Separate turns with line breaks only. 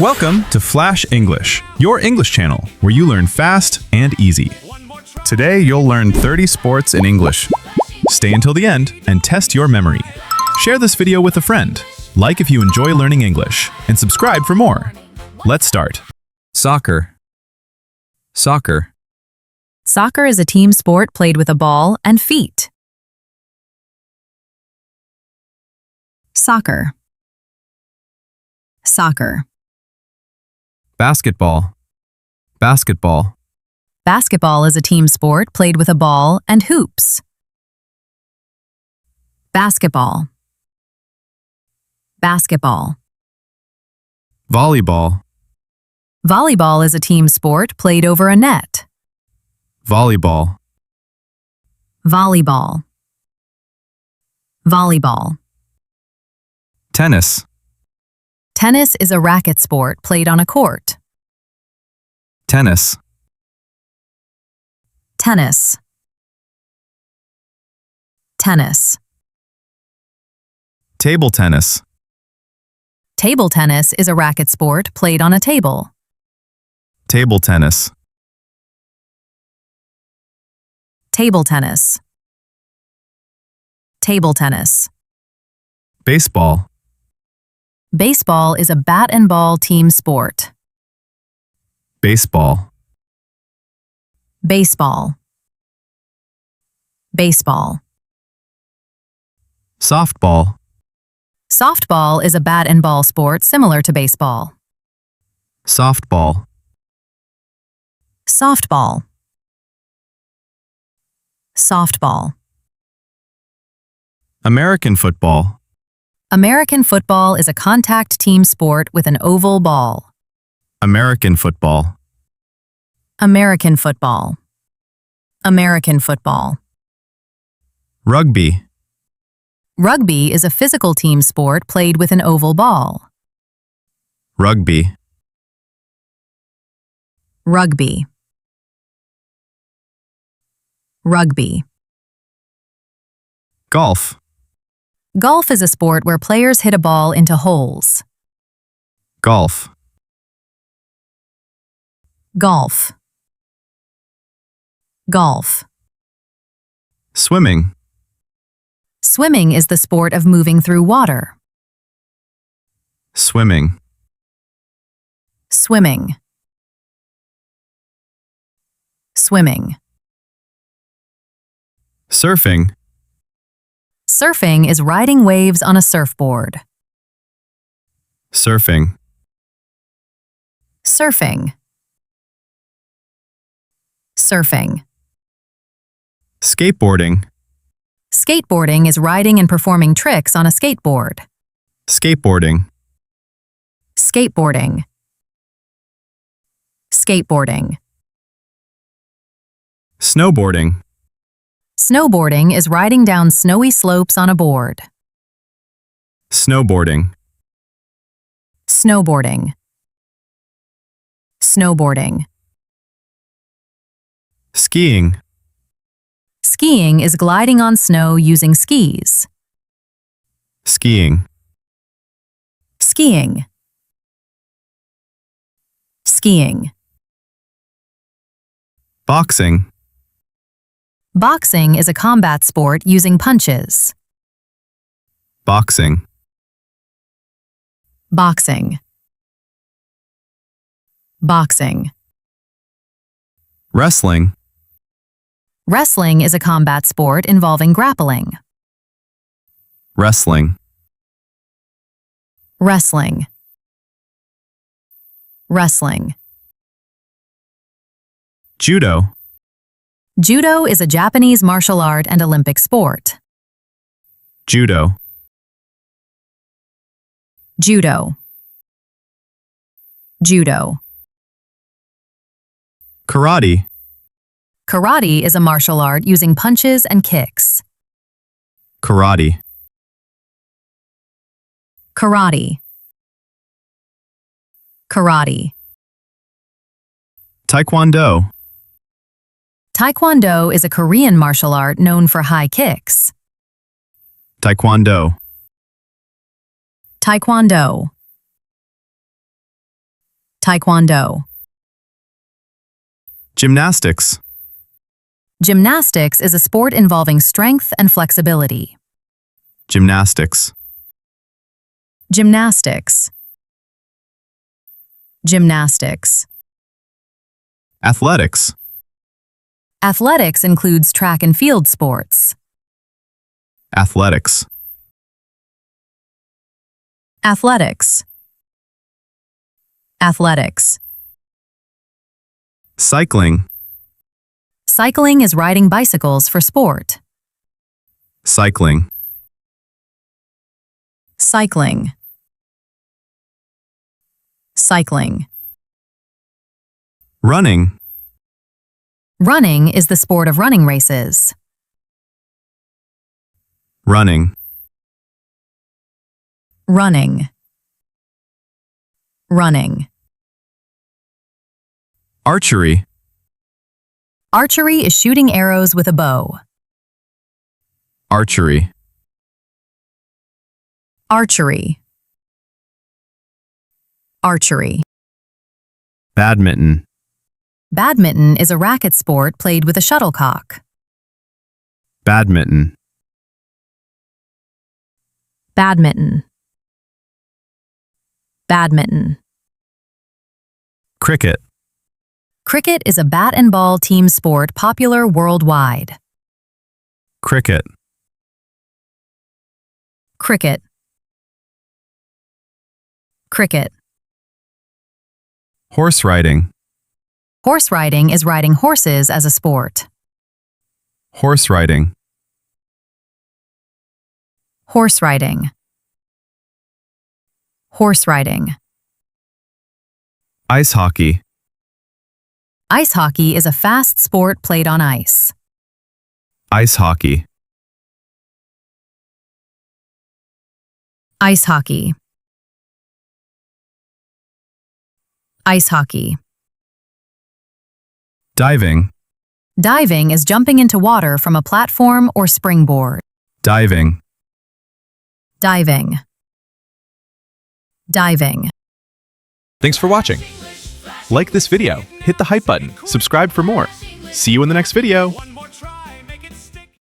Welcome to Flash English, your English channel where you learn fast and easy. Today you'll learn 30 sports in English. Stay until the end and test your memory. Share this video with a friend, like if you enjoy learning English, and subscribe for more. Let's start. Soccer. Soccer.
Soccer is a team sport played with a ball and feet. Soccer. Soccer.
Basketball. Basketball.
Basketball is a team sport played with a ball and hoops. Basketball. Basketball.
Volleyball.
Volleyball is a team sport played over a net.
Volleyball.
Volleyball. Volleyball.
Tennis.
Tennis is a racket sport played on a court.
Tennis.
Tennis. Tennis.
Table tennis.
Table tennis is a racket sport played on a table.
Table tennis.
Table tennis. Table tennis.
Baseball.
Baseball is a bat and ball team sport.
Baseball.
Baseball. Baseball.
Softball.
Softball is a bat and ball sport similar to baseball.
Softball.
Softball. Softball.
American football.
American football is a contact team sport with an oval ball.
American football.
American football. American football.
Rugby.
Rugby is a physical team sport played with an oval ball.
Rugby.
Rugby. Rugby.
Golf.
Golf is a sport where players hit a ball into holes.
Golf.
Golf. Golf.
Swimming.
Swimming is the sport of moving through water.
Swimming.
Swimming. Swimming.
Surfing.
Surfing is riding waves on a surfboard.
Surfing.
Surfing. Surfing.
Skateboarding.
Skateboarding is riding and performing tricks on a skateboard.
Skateboarding.
Skateboarding. Skateboarding.
Snowboarding.
Snowboarding is riding down snowy slopes on a board.
Snowboarding.
Snowboarding. Snowboarding.
Skiing.
Skiing is gliding on snow using skis.
Skiing.
Skiing. Skiing.
Boxing.
Boxing is a combat sport using punches.
Boxing.
Boxing. Boxing.
Wrestling.
Wrestling is a combat sport involving grappling.
Wrestling.
Wrestling. Wrestling.
Judo.
Judo is a Japanese martial art and Olympic sport.
Judo.
Judo. Judo.
Karate.
Karate is a martial art using punches and kicks.
Karate.
Karate. Karate.
Taekwondo.
Taekwondo is a Korean martial art known for high kicks.
Taekwondo.
Taekwondo. Taekwondo.
Gymnastics.
Gymnastics is a sport involving strength and flexibility.
Gymnastics.
Gymnastics. Gymnastics.
Athletics.
Athletics includes track and field sports.
Athletics.
Athletics. Athletics.
Cycling.
Cycling is riding bicycles for sport.
Cycling.
Cycling. Cycling.
Running.
Running is the sport of running races.
Running.
Running. Running.
Archery.
Archery is shooting arrows with a bow.
Archery.
Archery. Archery.
Badminton.
Badminton is a racket sport played with a shuttlecock.
Badminton.
Badminton. Badminton.
Cricket.
Cricket is a bat and ball team sport popular worldwide.
Cricket.
Cricket. Cricket.
Horse riding.
Horse riding is riding horses as a sport.
Horse riding.
Horse riding. Horse riding.
Ice hockey.
Ice hockey is a fast sport played on ice.
Ice hockey.
Ice hockey. Ice hockey.
Diving.
Diving is jumping into water from a platform or springboard.
Diving.
Diving. Diving.
Thanks for watching. Like this video, hit the hype button, subscribe for more. See you in the next video.